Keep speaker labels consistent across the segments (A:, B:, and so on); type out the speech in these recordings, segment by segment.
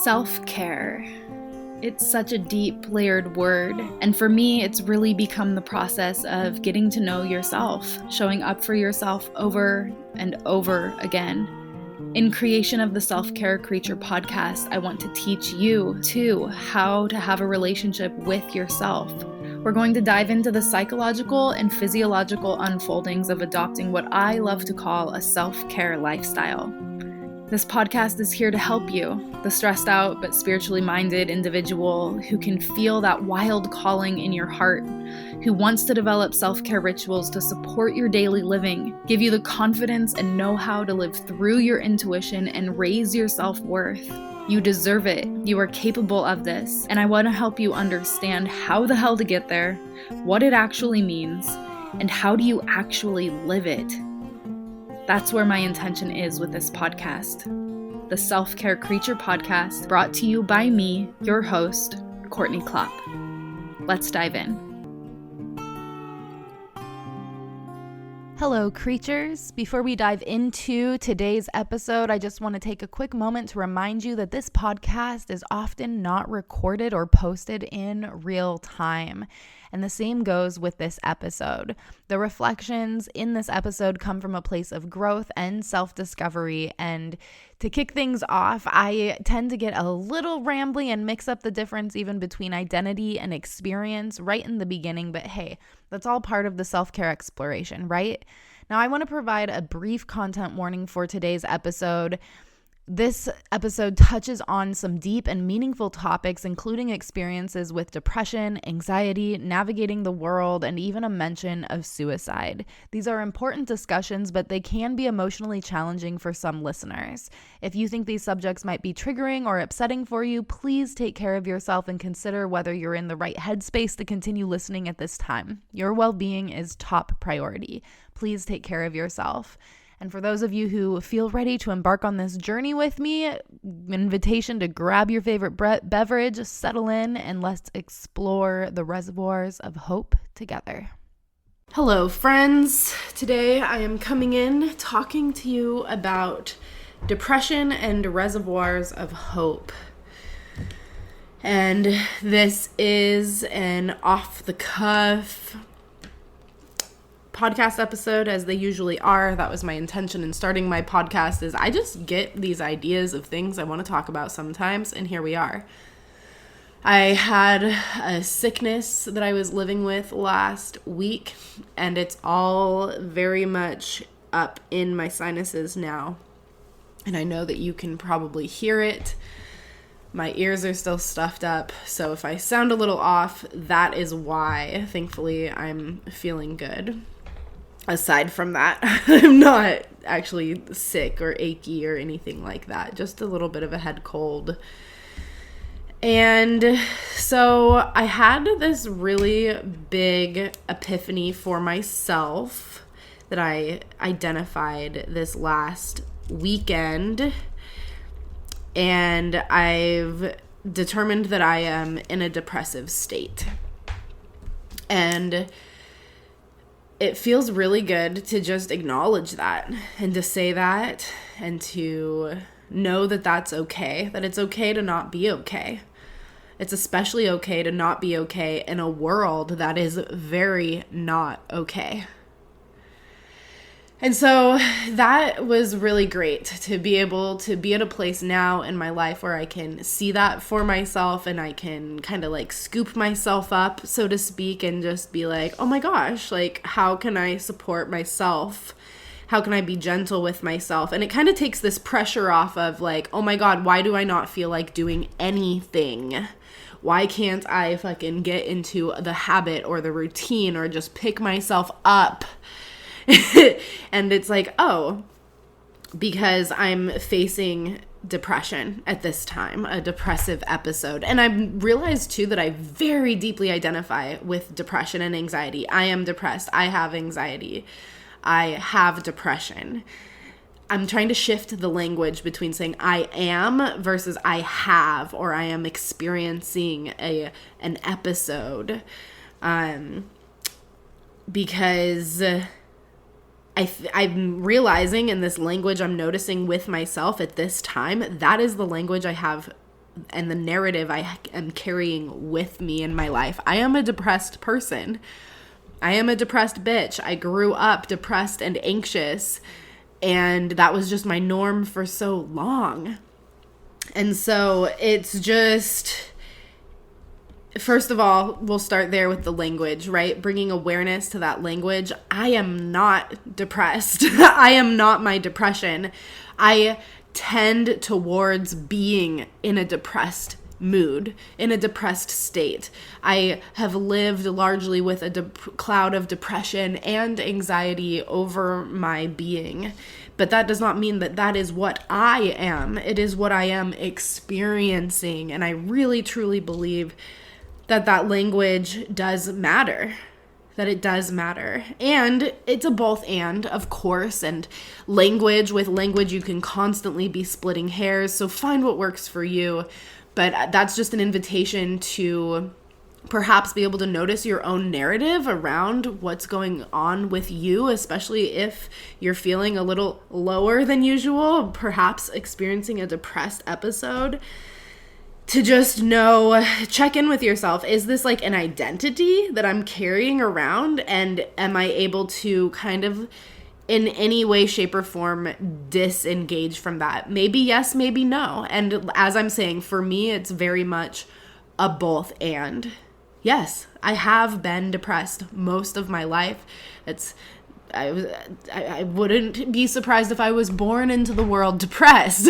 A: Self-care. It's such a deep, layered word, and for me, it's really become the process of getting to know yourself, showing up for yourself over and over again. In creation of the Self-Care Creature podcast, I want to teach you, too, how to have a relationship with yourself. We're going to dive into the psychological and physiological unfoldings of adopting what I love to call a self-care lifestyle. This podcast is here to help you, the stressed out but spiritually minded individual who can feel that wild calling in your heart, who wants to develop self-care rituals to support your daily living, give you the confidence and know-how to live through your intuition and raise your self-worth. You deserve it. You are capable of this. And I want to help you understand how the hell to get there, what it actually means, and how do you actually live it. That's where my intention is with this podcast. The Self-Care Creature podcast, brought to you by me, your host, Courtney Klopp. Let's dive in. Hello, creatures. Before we dive into today's episode, I just want to take a quick moment to remind you that this podcast is often not recorded or posted in real time. And the same goes with this episode. The reflections in this episode come from a place of growth and self-discovery. And to kick things off, I tend to get a little rambly and mix up the difference even between identity and experience right in the beginning. But hey, that's all part of the self-care exploration, right? Now, I want to provide a brief content warning for today's episode. This episode touches on some deep and meaningful topics, including experiences with depression, anxiety, navigating the world, and even a mention of suicide. These are important discussions, but they can be emotionally challenging for some listeners. If you think these subjects might be triggering or upsetting for you, please take care of yourself and consider whether you're in the right headspace to continue listening at this time. Your well-being is top priority. Please take care of yourself. And for those of you who feel ready to embark on this journey with me, invitation to grab your favorite beverage, settle in, and let's explore the reservoirs of hope together. Hello, friends. Today I am coming in talking to you about depression and reservoirs of hope. And this is an off-the-cuff podcast episode, as they usually are. That was my intention in starting my podcast, is I just get these ideas of things I want to talk about sometimes, and here we are. I had a sickness that I was living with last week, and it's all very much up in my sinuses now, and I know that you can probably hear it. My ears are still stuffed up, so if I sound a little off, that is why. Thankfully, I'm feeling good. Aside from that, I'm not actually sick or achy or anything like that. Just a little bit of a head cold. And so I had this really big epiphany for myself that I identified this last weekend. And I've determined that I am in a depressive state. And it feels really good to just acknowledge that and to say that and to know that that's okay, that it's okay to not be okay. It's especially okay to not be okay in a world that is very not okay. And so that was really great to be able to be at a place now in my life where I can see that for myself and I can kind of like scoop myself up, so to speak, and just be like, oh my gosh, like how can I support myself? How can I be gentle with myself? And it kind of takes this pressure off of like, oh my God, why do I not feel like doing anything? Why can't I fucking get into the habit or the routine or just pick myself up? And it's like, oh, because I'm facing depression at this time, a depressive episode. And I realized too that I very deeply identify with depression and anxiety. I am depressed. I have anxiety. I have depression. I'm trying to shift the language between saying I am versus I have, or I am experiencing an episode, because I'm realizing in this language I'm noticing with myself at this time, that is the language I have and the narrative I am carrying with me in my life. I am a depressed person. I am a depressed bitch. I grew up depressed and anxious, and that was just my norm for so long. And so it's just, first of all, we'll start there with the language, right? Bringing awareness to that language. I am not depressed. I am not my depression. I tend towards being in a depressed mood, in a depressed state. I have lived largely with a cloud of depression and anxiety over my being. But that does not mean that that is what I am. It is what I am experiencing. And I really, truly believe that that language does matter. That it does matter. And it's a both and, of course. And with language, you can constantly be splitting hairs. So find what works for you. But that's just an invitation to perhaps be able to notice your own narrative around what's going on with you, especially if you're feeling a little lower than usual, perhaps experiencing a depressed episode. To just know, check in with yourself. Is this like an identity that I'm carrying around? And am I able to kind of, in any way, shape, or form, disengage from that? Maybe yes, maybe no. And as I'm saying, for me, it's very much a both and. Yes, I have been depressed most of my life. I wouldn't be surprised if I was born into the world depressed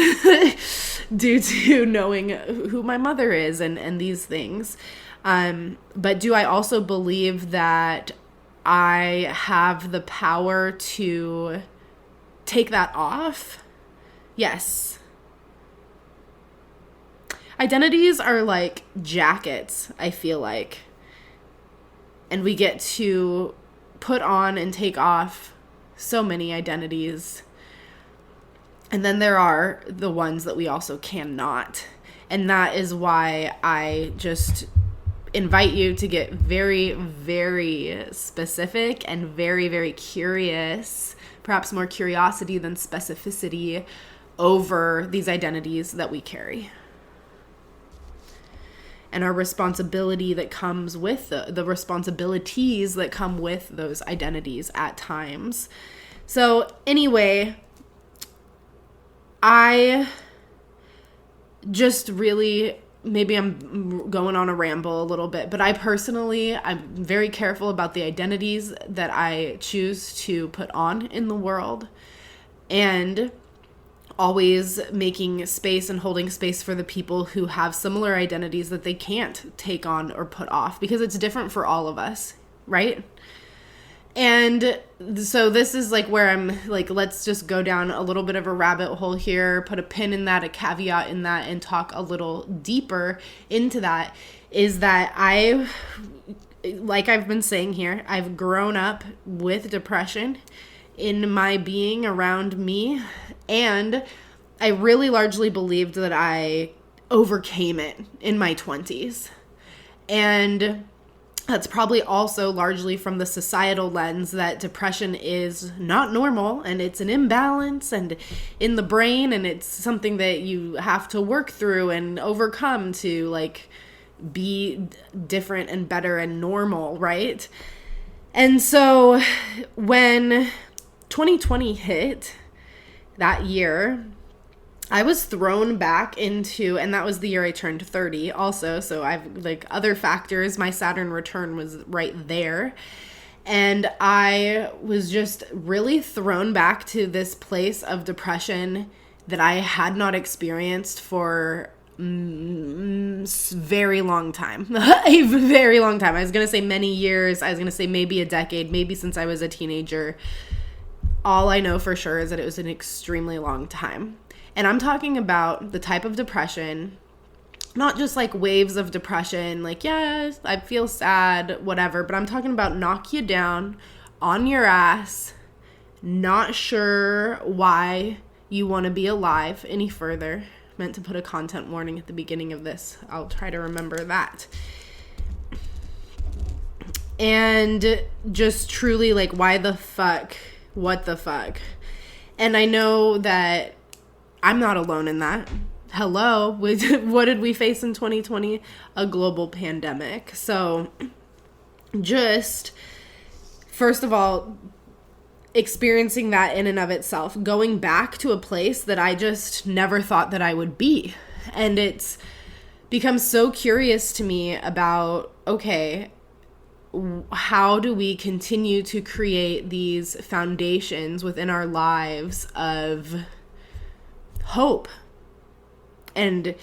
A: due to knowing who my mother is and these things. But do I also believe that I have the power to take that off? Yes. Identities are like jackets, I feel like. And we get to put on and take off so many identities. And then there are the ones that we also cannot. And that is why I just invite you to get very, very specific and very, very curious, perhaps more curiosity than specificity, over these identities that we carry. And our responsibility that comes with the responsibilities that come with those identities at times. So anyway, I just really, maybe I'm going on a ramble a little bit, but I'm very careful about the identities that I choose to put on in the world. And always making space and holding space for the people who have similar identities that they can't take on or put off, because it's different for all of us, right? And so this is like where I'm like, let's just go down a little bit of a rabbit hole here, put a pin in that, a caveat in that, and talk a little deeper into that. Is that like I've been saying here, I've grown up with depression in my being around me, and I really largely believed that I overcame it in my 20s. And that's probably also largely from the societal lens that depression is not normal, and it's an imbalance and in the brain, and it's something that you have to work through and overcome to like be different and better and normal, right? And so when 2020 hit, that year, I was thrown back into, and that was the year I turned 30 also, so I've like other factors, my Saturn return was right there, and I was just really thrown back to this place of depression that I had not experienced for very long time. A very long time. I was going to say many years. I was going to say maybe a decade, maybe since I was a teenager. All I know for sure is that it was an extremely long time. And I'm talking about the type of depression, not just like waves of depression, like, yes, I feel sad, whatever, but I'm talking about knock you down on your ass, not sure why you want to be alive any further. Meant to put a content warning at the beginning of this. I'll try to remember that. And just truly like, why the fuck? What the fuck? And I know that I'm not alone in that.
B: hello, what did we face in 2020? A global pandemic. So just, first of all, experiencing that in and of itself, going back to a place that I just never thought that I would be. And it's become so curious to me about, okay, how do we continue to create these foundations within our lives of hope and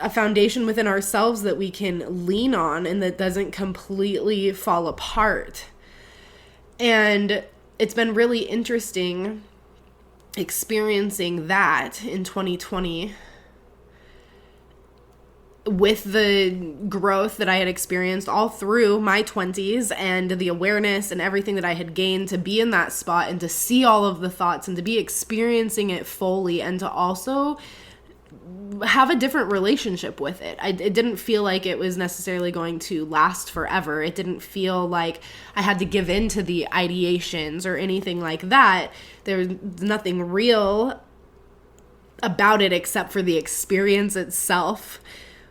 B: a foundation within ourselves that we can lean on and that doesn't completely fall apart. And it's been really interesting experiencing that in 2020 with the growth that I had experienced all through my 20s and the awareness and everything that I had gained to be in that spot and to see all of the thoughts and to be experiencing it fully and to also have a different relationship with it. It didn't feel like it was necessarily going to last forever. It didn't feel like I had to give in to the ideations or anything like that. There's nothing real about it except for the experience itself,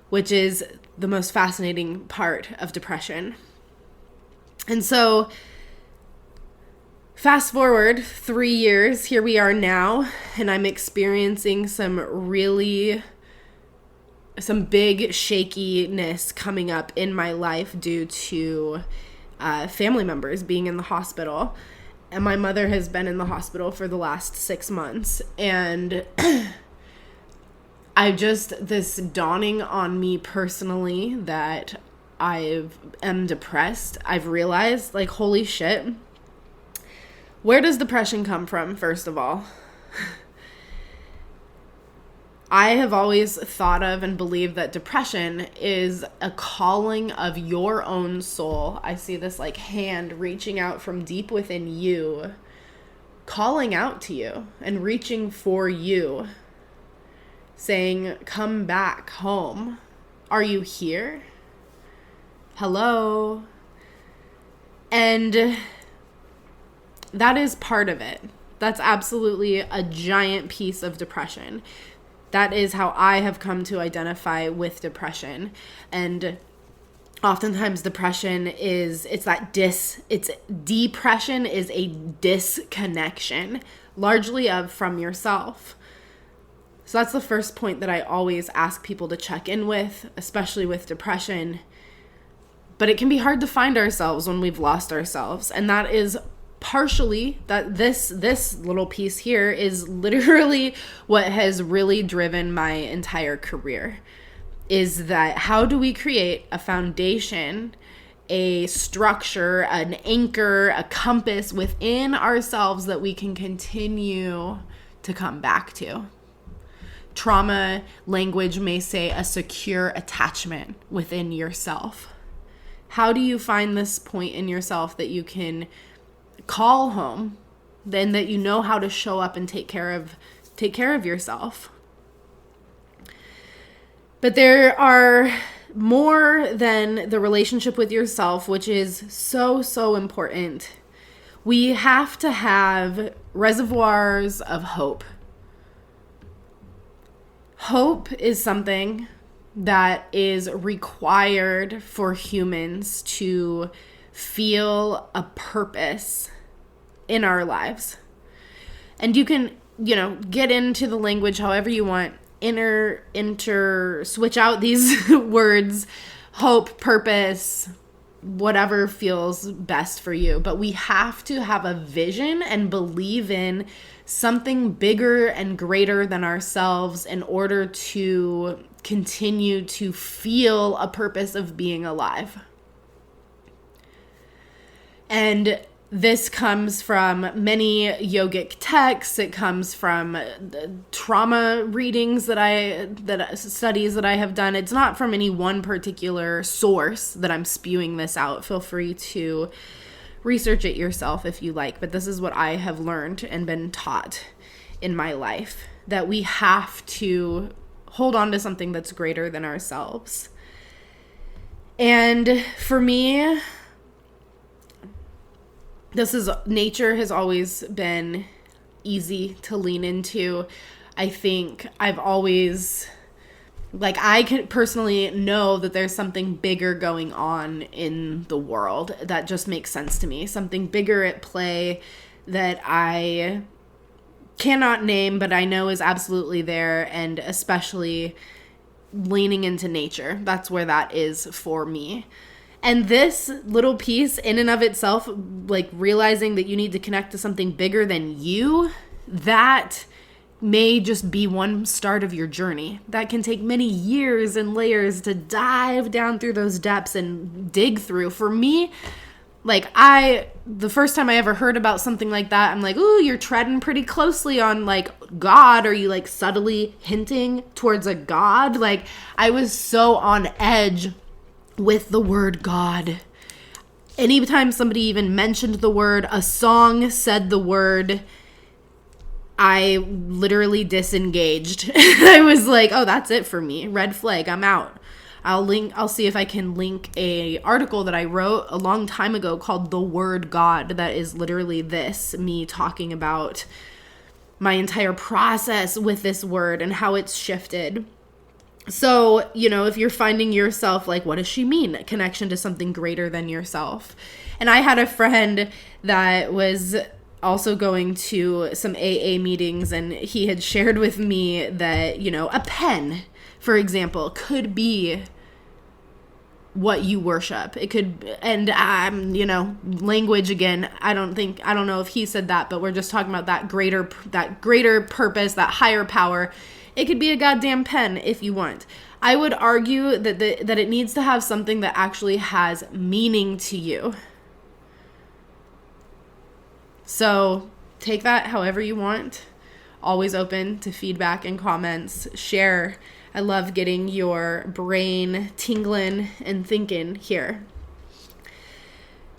B: which is the most fascinating part of depression. And so fast forward 3 years, here we are now, and I'm experiencing some big shakiness coming up in my life due to family members being in the hospital. And my mother has been in the hospital for the last 6 months. And this dawning on me personally that I am depressed. I've realized, like, holy shit. Where does depression come from, first of all? I have always thought of and believed that depression is a calling of your own soul. I see this like hand reaching out from deep within you, calling out to you and reaching for you, saying, come back home. Are you here? Hello? And that is part of it. That's absolutely a giant piece of depression. That is how I have come to identify with depression. And oftentimes depression depression is a disconnection, largely from yourself. So that's the first point that I always ask people to check in with, especially with depression. But it can be hard to find ourselves when we've lost ourselves. And that is partially that this little piece here is literally what has really driven my entire career, is that how do we create a foundation, a structure, an anchor, a compass within ourselves that we can continue to come back to. Trauma language may say a secure attachment within yourself. How do you find this point in yourself that you can call home, then that you know how to show up and take care of yourself? But there are more than the relationship with yourself, which is so, so important. We have to have reservoirs of hope. Hope is something that is required for humans to feel a purpose in our lives. And you can, get into the language however you want, switch out these words, hope, purpose, whatever feels best for you. But we have to have a vision and believe in something bigger and greater than ourselves in order to continue to feel a purpose of being alive. And this comes from many yogic texts. It comes from the trauma readings studies that I have done. It's not from any one particular source that I'm spewing this out. Feel free to research it yourself if you like, but this is what I have learned and been taught in my life, that we have to hold on to something that's greater than ourselves. And for me, nature has always been easy to lean into. I think I've always, like, I can personally know that there's something bigger going on in the world that just makes sense to me. Something bigger at play that I cannot name, but I know is absolutely there, and especially leaning into nature. That's where that is for me. And this little piece in and of itself, like realizing that you need to connect to something bigger than you, that may just be one start of your journey. That can take many years and layers to dive down through those depths and dig through. For me, like the first time I ever heard about something like that, I'm like, ooh, you're treading pretty closely on like God. Are you like subtly hinting towards a God? Like I was so on edge with the word God. Anytime somebody even mentioned the word, a song said the word, I literally disengaged. I was like, oh, that's it for me. Red flag, I'm out. I'll see if I can link a article that I wrote a long time ago called The Word God. That is literally this, me talking about my entire process with this word and how it's shifted. So, you know, if you're finding yourself like, what does she mean? A connection to something greater than yourself. And I had a friend that was also going to some AA meetings, and he had shared with me that, you know, a pen, for example, could be what you worship. It could, and you know, language again, I don't know if he said that, but we're just talking about that greater purpose, that higher power. It could be a goddamn pen if you want. I would argue that it needs to have something that actually has meaning to you. So take that however you want. Always open to feedback and comments. Share. I love getting your brain tingling and thinking here.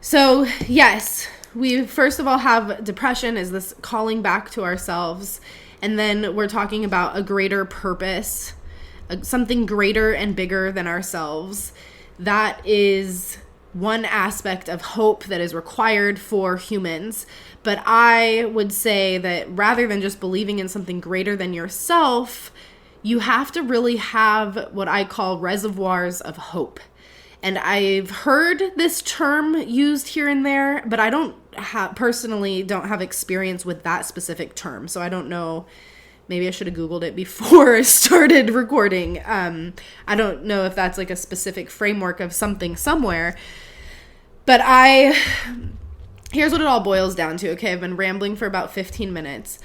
B: So yes, we first of all have depression as this calling back to ourselves. And then we're talking about a greater purpose, something greater and bigger than ourselves. That is one aspect of hope that is required for humans. But I would say that rather than just believing in something greater than yourself, you have to really have what I call reservoirs of hope. And I've heard this term used here and there, but I personally don't have experience with that specific term. So I don't know. Maybe I should have Googled it before I started recording. I don't know if that's like a specific framework of something somewhere. But here's what it all boils down to. Okay, I've been rambling for about 15 minutes.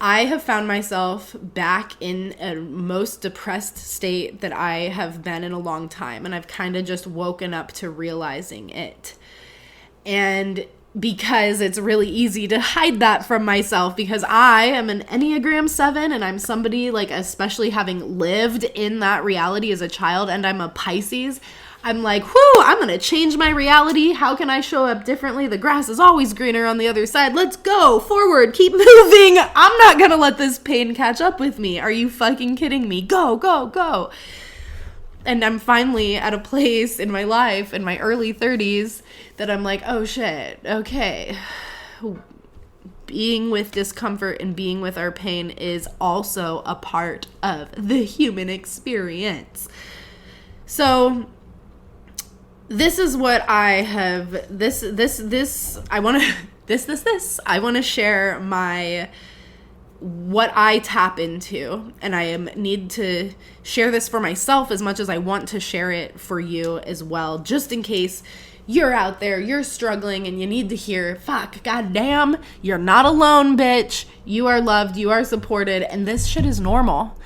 B: I have found myself back in a most depressed state that I have been in a long time. And I've kind of just woken up to realizing it. And because it's really easy to hide that from myself, because I am an Enneagram 7 and I'm somebody, like, especially having lived in that reality as a child, and I'm a Pisces, I'm like, whoo, I'm going to change my reality. How can I show up differently? The grass is always greener on the other side. Let's go forward. Keep moving. I'm not going to let this pain catch up with me. Are you fucking kidding me? Go, go, go. And I'm finally at a place in my life, in my early 30s, that I'm like, oh shit, okay. Being with discomfort and being with our pain is also a part of the human experience. So this is what I have, I want to share what I tap into, and I need to share this for myself as much as I want to share it for you as well, just in case you're out there, you're struggling, and you need to hear, fuck, goddamn, you're not alone, bitch. You are loved, you are supported, and this shit is normal.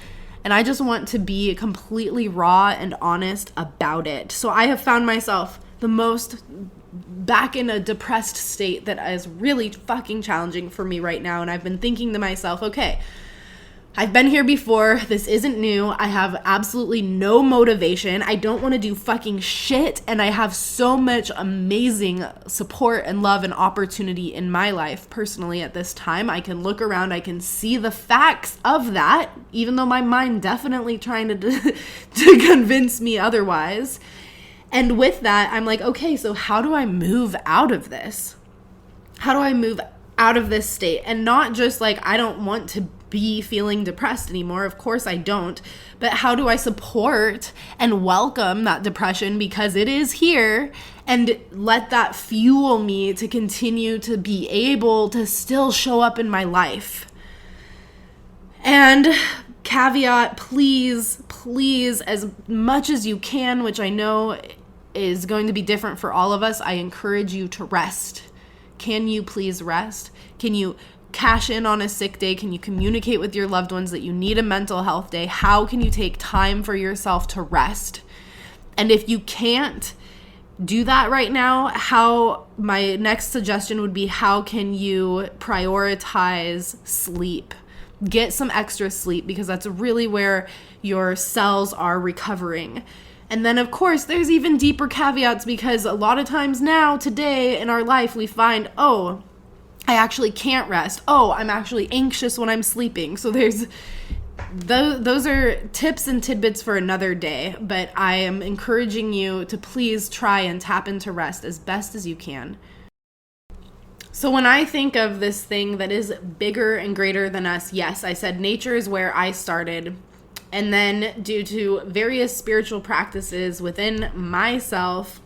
B: And I just want to be completely raw and honest about it. So I have found myself the most back in a depressed state that is really fucking challenging for me right now. And I've been thinking to myself, okay, I've been here before. This isn't new. I have absolutely no motivation. I don't want to do fucking shit. And I have so much amazing support and love and opportunity in my life personally at this time. I can look around. I can see the facts of that, even though my mind definitely trying to convince me otherwise. And with that, I'm like, okay, so how do I move out of this? How do I move out of this state? And not just like, I don't want to be feeling depressed anymore. Of course I don't. But how do I support and welcome that depression, because it is here, and let that fuel me to continue to be able to still show up in my life? And caveat, please, as much as you can, which I know is going to be different for all of us, I encourage you to rest. Can you please rest? Can you cash in on a sick day? Can you communicate with your loved ones that you need a mental health day? How can you take time for yourself to rest? And if you can't do that right now, my next suggestion would be, how can you prioritize sleep? Get some extra sleep, because that's really where your cells are recovering. And then, of course, there's even deeper caveats, because a lot of times now, today in our life, we find, oh, I actually can't rest. Oh, I'm actually anxious when I'm sleeping. So those are tips and tidbits for another day. But I am encouraging you to please try and tap into rest as best as you can. So when I think of this thing that is bigger and greater than us, yes, I said nature is where I started. And then due to various spiritual practices within myself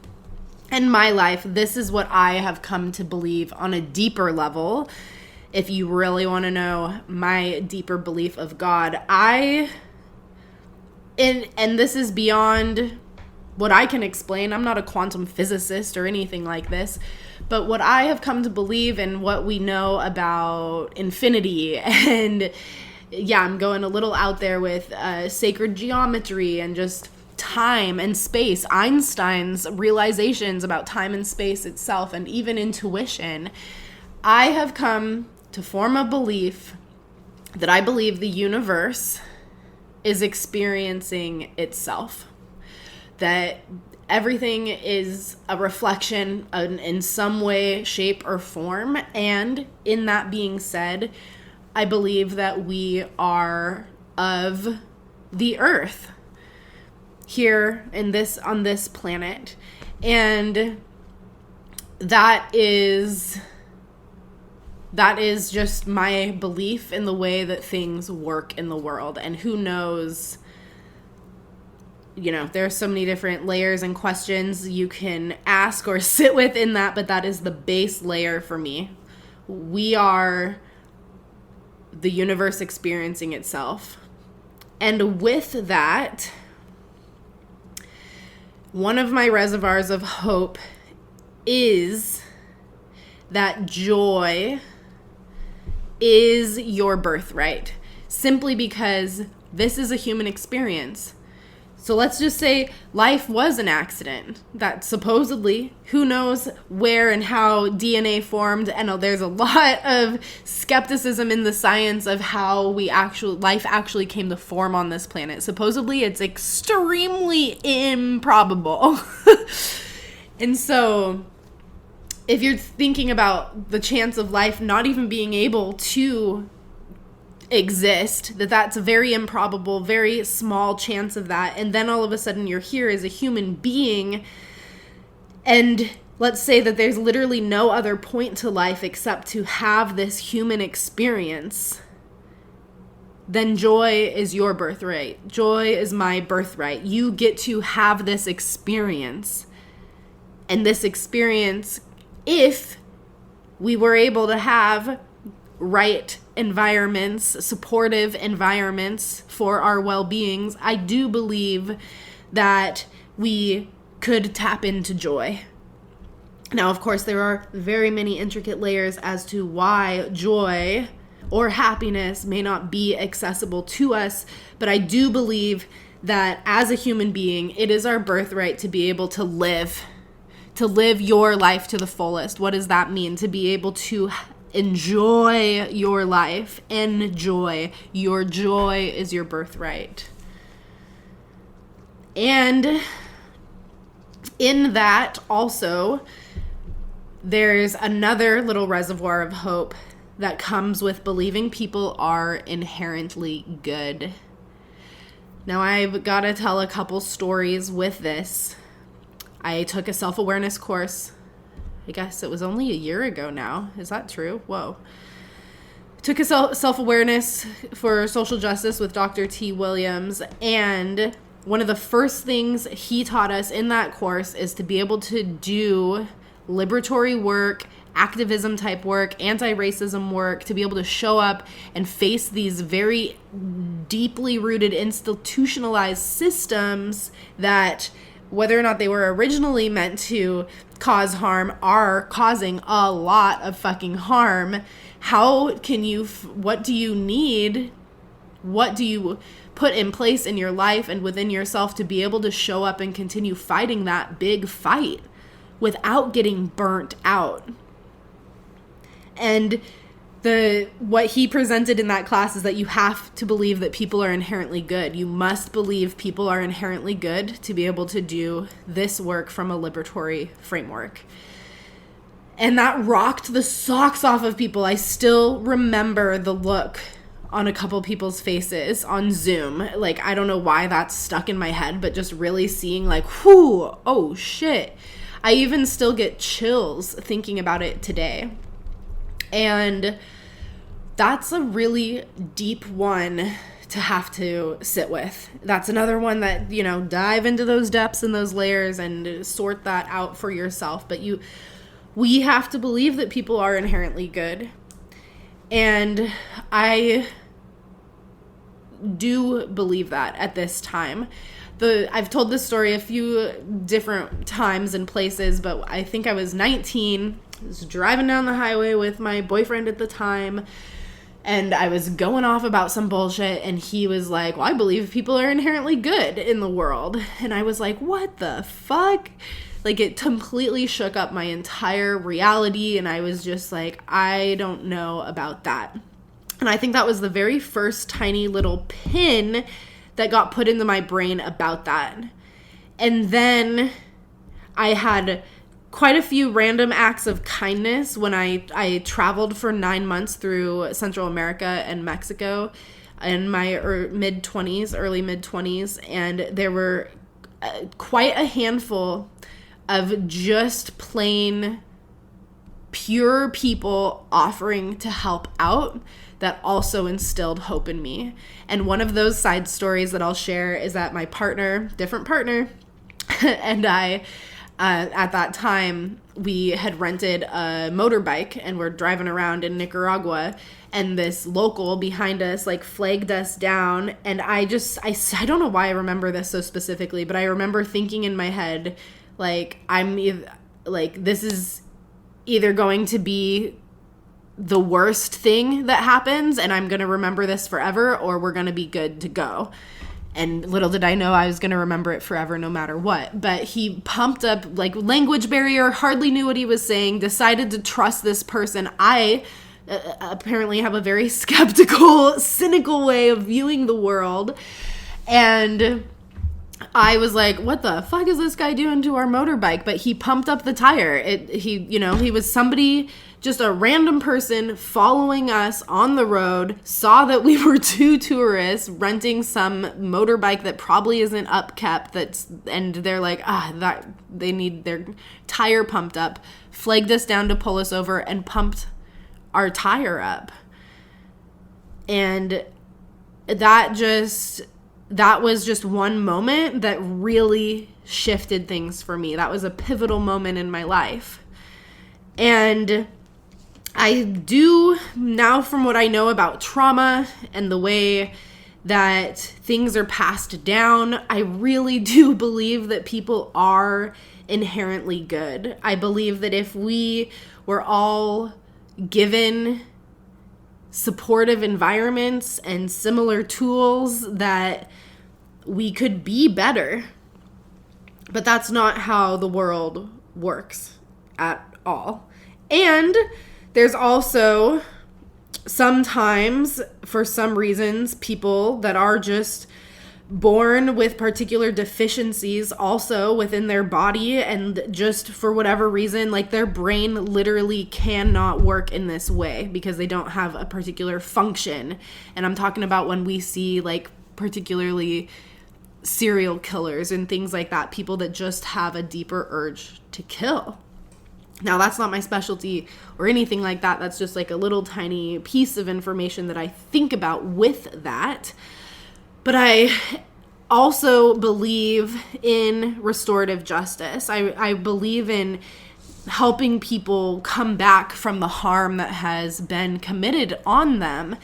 B: and my life, this is what I have come to believe on a deeper level. If you really want to know my deeper belief of God, and this is beyond what I can explain. I'm not a quantum physicist or anything like this. But what I have come to believe and what we know about infinity, and yeah, I'm going a little out there with sacred geometry and just time and space, Einstein's realizations about time and space itself, and even intuition, I have come to form a belief that I believe the universe is experiencing itself. That everything is a reflection in some way, shape, or form. And in that being said, I believe that we are of the earth here on this planet. And that is just my belief in the way that things work in the world. And who knows, there are so many different layers and questions you can ask or sit with in that, but that is the base layer for me. We are the universe experiencing itself. And with that, one of my reservoirs of hope is that joy is your birthright, simply because this is a human experience. So let's just say life was an accident that supposedly, who knows where and how DNA formed. And there's a lot of skepticism in the science of how life actually came to form on this planet. Supposedly it's extremely improbable. And so if you're thinking about the chance of life not even being able to exist, that's a very improbable, very small chance of that, and then all of a sudden you're here as a human being, and let's say that there's literally no other point to life except to have this human experience, then joy is your birthright. Joy is my birthright. You get to have this experience. And this experience, if we were able to have right environments, supportive environments for our well-beings, I do believe that we could tap into joy. Now, of course, there are very many intricate layers as to why joy or happiness may not be accessible to us, but I do believe that as a human being, it is our birthright to be able to live your life to the fullest. What does that mean? To be able to enjoy your life. Enjoy. Your joy is your birthright. And in that also, there's another little reservoir of hope that comes with believing people are inherently good. Now, I've got to tell a couple stories with this. I took a self-awareness course. I guess it was only a year ago now. Is that true? Whoa. took a self-awareness for social justice with Dr. T. Williams, and one of the first things he taught us in that course is to be able to do liberatory work, activism type work, anti-racism work, to be able to show up and face these very deeply rooted institutionalized systems that, whether or not they were originally meant to cause harm, are causing a lot of fucking harm. How can you, what do you need? What do you put in place in your life and within yourself to be able to show up and continue fighting that big fight without getting burnt out? And what he presented in that class is that you have to believe that people are inherently good. You must believe people are inherently good to be able to do this work from a liberatory framework. And that rocked the socks off of people. I still remember the look on a couple people's faces on Zoom. Like, I don't know why that's stuck in my head, but just really seeing like, whoo, oh shit. I even still get chills thinking about it today. And that's a really deep one to have to sit with. That's another one that, dive into those depths and those layers and sort that out for yourself. But we have to believe that people are inherently good. And I do believe that at this time. I've told this story a few different times and places, but I think I was 19. I was driving down the highway with my boyfriend at the time, and I was going off about some bullshit, and he was like, well, I believe people are inherently good in the world. And I was like, what the fuck? Like, it completely shook up my entire reality, and I was just like, I don't know about that. And I think that was the very first tiny little pin that got put into my brain about that. And then I had quite a few random acts of kindness when I traveled for 9 months through Central America and Mexico in my early mid-20s, and there were quite a handful of just plain pure people offering to help out that also instilled hope in me. And one of those side stories that I'll share is that my different partner, and I, at that time, we had rented a motorbike and we're driving around in Nicaragua, and this local behind us flagged us down. And I don't know why I remember this so specifically, but I remember thinking in my head, this is either going to be the worst thing that happens and I'm going to remember this forever, or we're going to be good to go. And little did I know I was going to remember it forever no matter what. But he pumped up, language barrier, hardly knew what he was saying, decided to trust this person. I apparently have a very skeptical, cynical way of viewing the world. And I was like, what the fuck is this guy doing to our motorbike? But he pumped up the tire. He was somebody, just a random person following us on the road, saw that we were two tourists renting some motorbike that probably isn't upkept, and they're like, that they need their tire pumped up, flagged us down to pull us over and pumped our tire up. And that was just one moment that really shifted things for me. That was a pivotal moment in my life. And I do now, from what I know about trauma and the way that things are passed down, I really do believe that people are inherently good. I believe that if we were all given supportive environments and similar tools, that we could be better. But that's not how the world works at all. And there's also sometimes, for some reasons, people that are just born with particular deficiencies also within their body, and just for whatever reason, their brain literally cannot work in this way because they don't have a particular function. And I'm talking about when we see particularly serial killers and things like that, people that just have a deeper urge to kill. Now, that's not my specialty or anything like that. That's just like a little tiny piece of information that I think about with that. But I also believe in restorative justice. I believe in helping people come back from the harm that has been committed on them,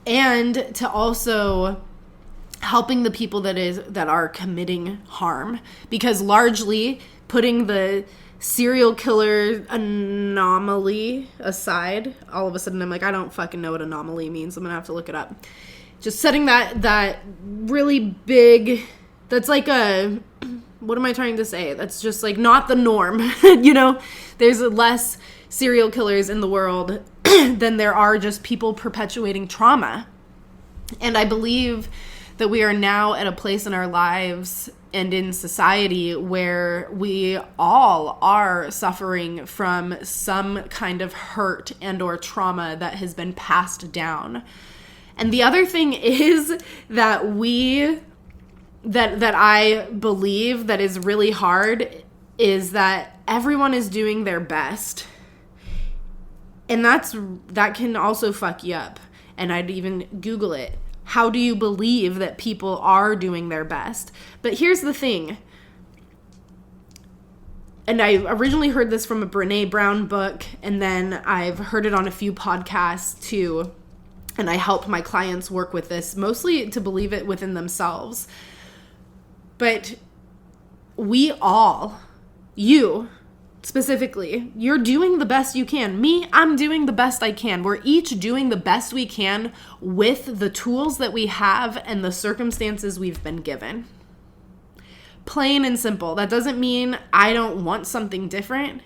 B: and to also helping the people that are committing harm. Because largely, putting the serial killer anomaly aside, all of a sudden I'm like, I don't fucking know what anomaly means. I'm gonna have to look it up. Just setting that really big, that's like a, what am I trying to say? That's just like not the norm. You know, there's less serial killers in the world than there are just people perpetuating trauma. And I believe that we are now at a place in our lives and in society where we all are suffering from some kind of hurt and or trauma that has been passed down. And the other thing is that that I believe that is really hard is that everyone is doing their best. And that can also fuck you up. And I'd even Google it. How do you believe that people are doing their best? But here's the thing. And I originally heard this from a Brené Brown book, and then I've heard it on a few podcasts too. And I help my clients work with this, mostly to believe it within themselves. But we all, you specifically, you're doing the best you can. Me, I'm doing the best I can. We're each doing the best we can with the tools that we have and the circumstances we've been given. Plain and simple. That doesn't mean I don't want something different.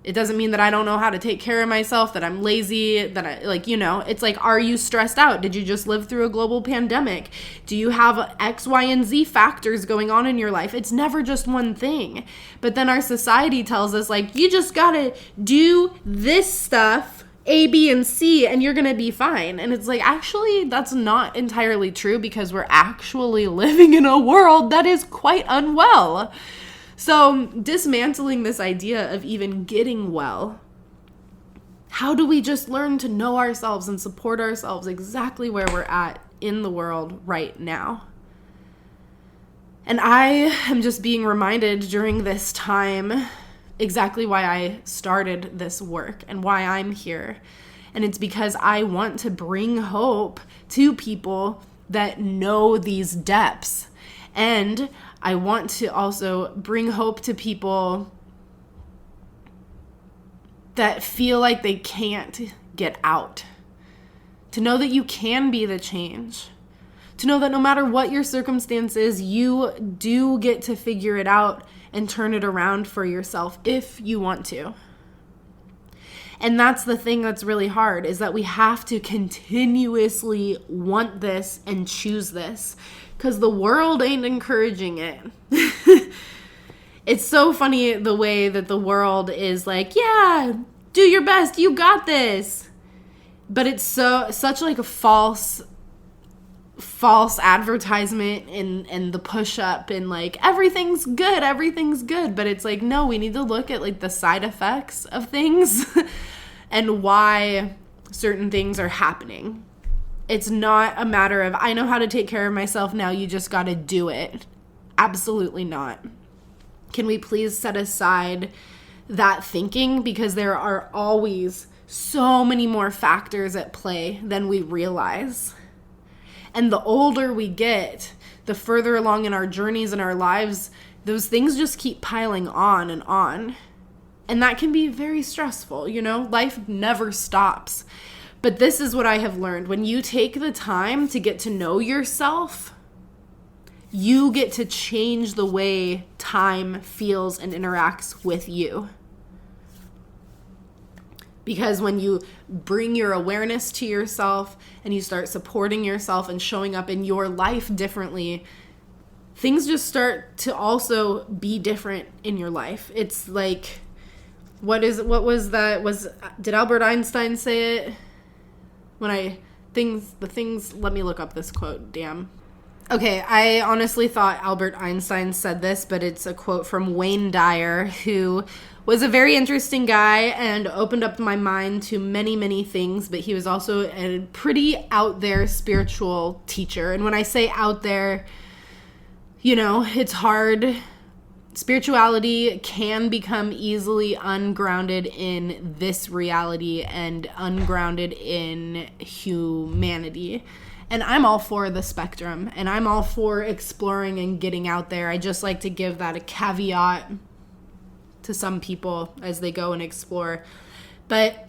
B: It doesn't mean that I don't know how to take care of myself, that I'm lazy, that I, like, you know, it's like, are you stressed out? Did you just live through a global pandemic? Do you have X, Y, and Z factors going on in your life? It's never just one thing. But then our society tells us, like, you just gotta do this stuff, A, B, and C, and you're gonna be fine. And it's like, actually, that's not entirely true, because we're actually living in a world that is quite unwell. So dismantling this idea of even getting well, how do we just learn to know ourselves and support ourselves exactly where we're at in the world right now? And I am just being reminded during this time exactly why I started this work and why I'm here. And it's because I want to bring hope to people that know these depths. And I want to also bring hope to people that feel like they can't get out. To know that you can be the change. To know that no matter what your circumstances, you do get to figure it out and turn it around for yourself if you want to. And that's the thing that's really hard, is that we have to continuously want this and choose this, because the world ain't encouraging it. It's so funny the way that the world is like, yeah, do your best, you got this. But it's such like a false advertisement and the push up and like everything's good. But it's like, no, we need to look at like the side effects of things and why certain things are happening. It's not a matter of, I know how to take care of myself now, you just got to do it. Absolutely not. Can we please set aside that thinking? Because there are always so many more factors at play than we realize. And the older we get, the further along in our journeys in our lives, those things just keep piling on and on. And that can be very stressful, you know? Life never stops. But this is what I have learned. When you take the time to get to know yourself, you get to change the way time feels and interacts with you. Because when you bring your awareness to yourself and you start supporting yourself and showing up in your life differently, things just start to also be different in your life. It's like, did Albert Einstein say it? Let me look up this quote, damn. Okay, I honestly thought Albert Einstein said this, but it's a quote from Wayne Dyer, who was a very interesting guy and opened up my mind to many, many things, but he was also a pretty out there spiritual teacher. And when I say out there, it's hard. Spirituality can become easily ungrounded in this reality and ungrounded in humanity. And I'm all for the spectrum, and I'm all for exploring and getting out there. I just like to give that a caveat to some people as they go and explore. But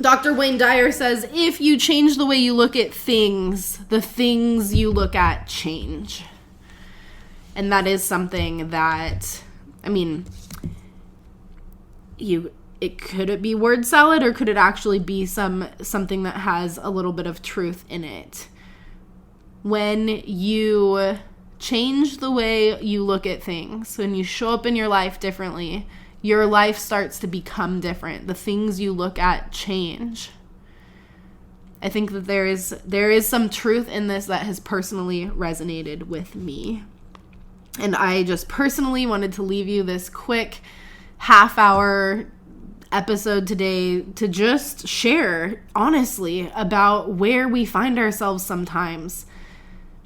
B: Dr. Wayne Dyer says, if you change the way you look at things, the things you look at change. And that is something that, could it be word salad, or could it actually be something that has a little bit of truth in it? When you change the way you look at things, when you show up in your life differently, your life starts to become different. The things you look at change. I think that there is some truth in this that has personally resonated with me. And I just personally wanted to leave you this quick half-hour episode today to just share, honestly, about where we find ourselves sometimes.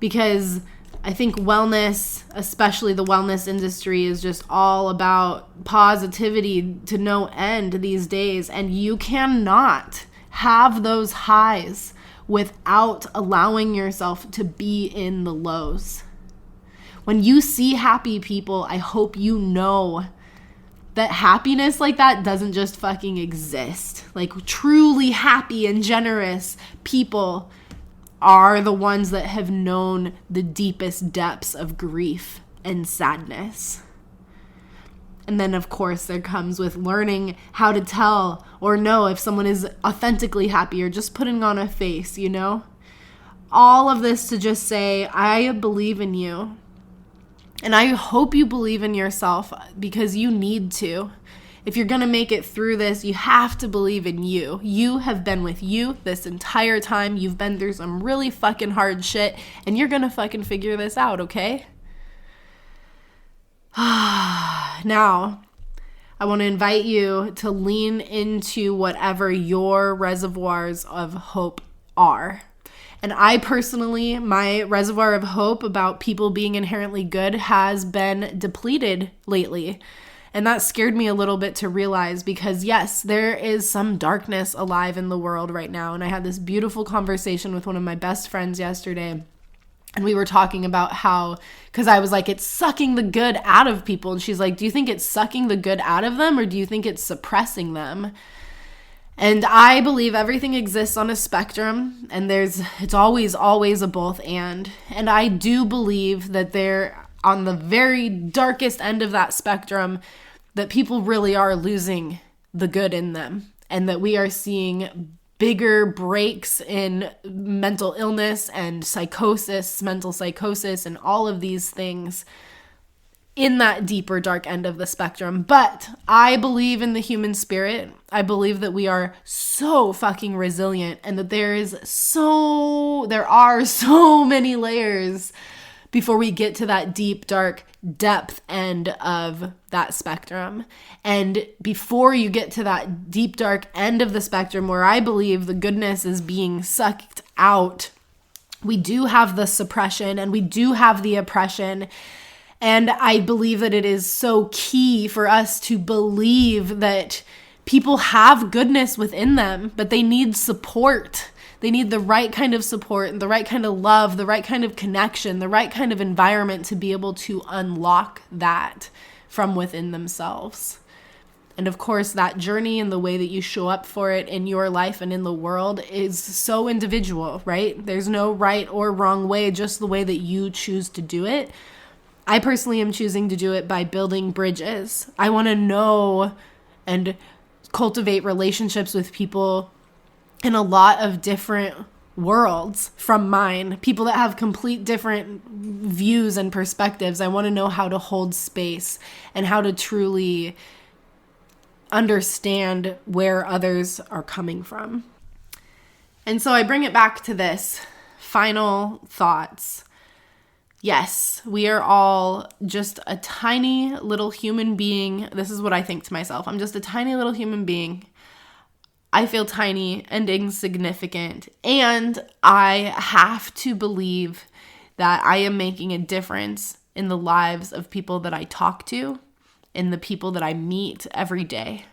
B: Because I think wellness, especially the wellness industry, is just all about positivity to no end these days. And you cannot have those highs without allowing yourself to be in the lows. When you see happy people, I hope you know that happiness like that doesn't just fucking exist. Like, truly happy and generous people are the ones that have known the deepest depths of grief and sadness. And then, of course, there comes with learning how to tell or know if someone is authentically happy or just putting on a face, All of this to just say, I believe in you. And I hope you believe in yourself, because you need to. If you're going to make it through this, you have to believe in you. You have been with you this entire time. You've been through some really fucking hard shit, and you're going to fucking figure this out, okay? Now, I want to invite you to lean into whatever your reservoirs of hope are. And I personally, my reservoir of hope about people being inherently good has been depleted lately. And that scared me a little bit to realize, because yes, there is some darkness alive in the world right now. And I had this beautiful conversation with one of my best friends yesterday. And we were talking about how, because I was like, it's sucking the good out of people. And she's like, do you think it's sucking the good out of them, or do you think it's suppressing them? And I believe everything exists on a spectrum, and it's always a both and. And I do believe that they're on the very darkest end of that spectrum, that people really are losing the good in them, and that we are seeing bigger breaks in mental illness and psychosis, mental psychosis, and all of these things in that deeper dark end of the spectrum. But I believe in the human spirit. I believe that we are so fucking resilient, and that there are so many layers before we get to that deep, dark depth end of that spectrum. And before you get to that deep, dark end of the spectrum where I believe the goodness is being sucked out, we do have the suppression and we do have the oppression. And I believe that it is so key for us to believe that people have goodness within them, but they need support. They need the right kind of support, the right kind of love, the right kind of connection, the right kind of environment to be able to unlock that from within themselves. And of course, that journey and the way that you show up for it in your life and in the world is so individual, right? There's no right or wrong way, just the way that you choose to do it. I personally am choosing to do it by building bridges. I want to know and cultivate relationships with people in a lot of different worlds from mine, people that have complete different views and perspectives. I want to know how to hold space and how to truly understand where others are coming from. And so I bring it back to this final thoughts. Yes, we are all just a tiny little human being. This is what I think to myself. I'm just a tiny little human being. I feel tiny and insignificant, and I have to believe that I am making a difference in the lives of people that I talk to, in the people that I meet every day.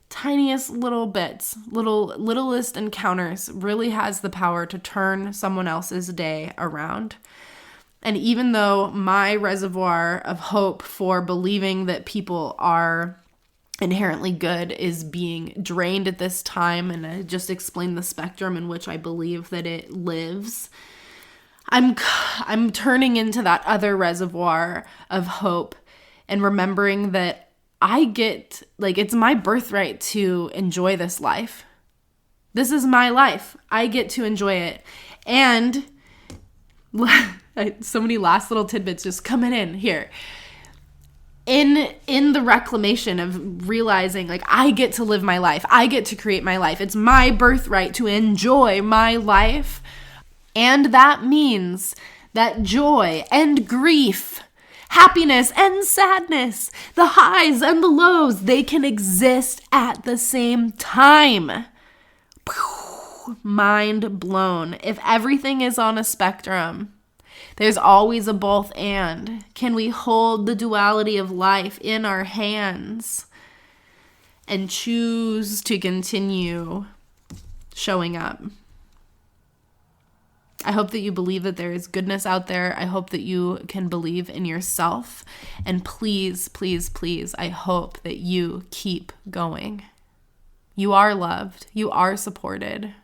B: Tiniest little bits, littlest encounters really has the power to turn someone else's day around. And even though my reservoir of hope for believing that people are inherently good is being drained at this time, and I just explained the spectrum in which I believe that it lives, I'm turning into that other reservoir of hope and remembering that it's my birthright to enjoy this life. This is my life. I get to enjoy it. And so many last little tidbits just coming in here. In the reclamation of realizing, I get to live my life. I get to create my life. It's my birthright to enjoy my life. And that means that joy and grief, happiness and sadness, the highs and the lows, they can exist at the same time. Mind blown. If everything is on a spectrum, there's always a both and. Can we hold the duality of life in our hands and choose to continue showing up? I hope that you believe that there is goodness out there. I hope that you can believe in yourself. And please, please, please, I hope that you keep going. You are loved. You are supported.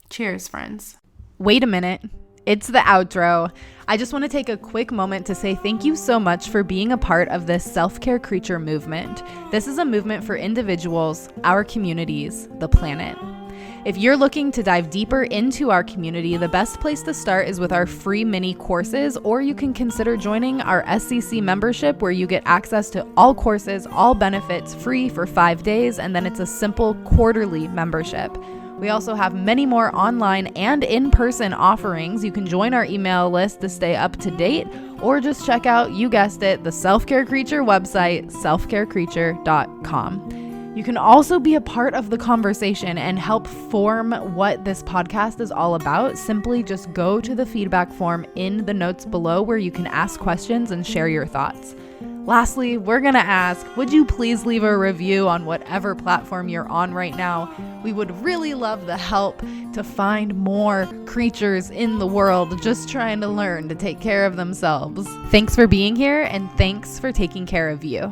B: Cheers, friends.
A: Wait a minute. It's the outro. I just want to take a quick moment to say thank you so much for being a part of this self-care creature movement. This is a movement for individuals, our communities, the planet. If you're looking to dive deeper into our community, the best place to start is with our free mini courses, or you can consider joining our SCC membership, where you get access to all courses, all benefits, free for 5 days, and then it's a simple quarterly membership. We also have many more online and in-person offerings. You can join our email list to stay up to date, or just check out, you guessed it, the Self-Care Creature website, selfcarecreature.com. You can also be a part of the conversation and help form what this podcast is all about. Simply just go to the feedback form in the notes below, where you can ask questions and share your thoughts. Lastly, we're going to ask, would you please leave a review on whatever platform you're on right now? We would really love the help to find more creatures in the world just trying to learn to take care of themselves. Thanks for being here, and thanks for taking care of you.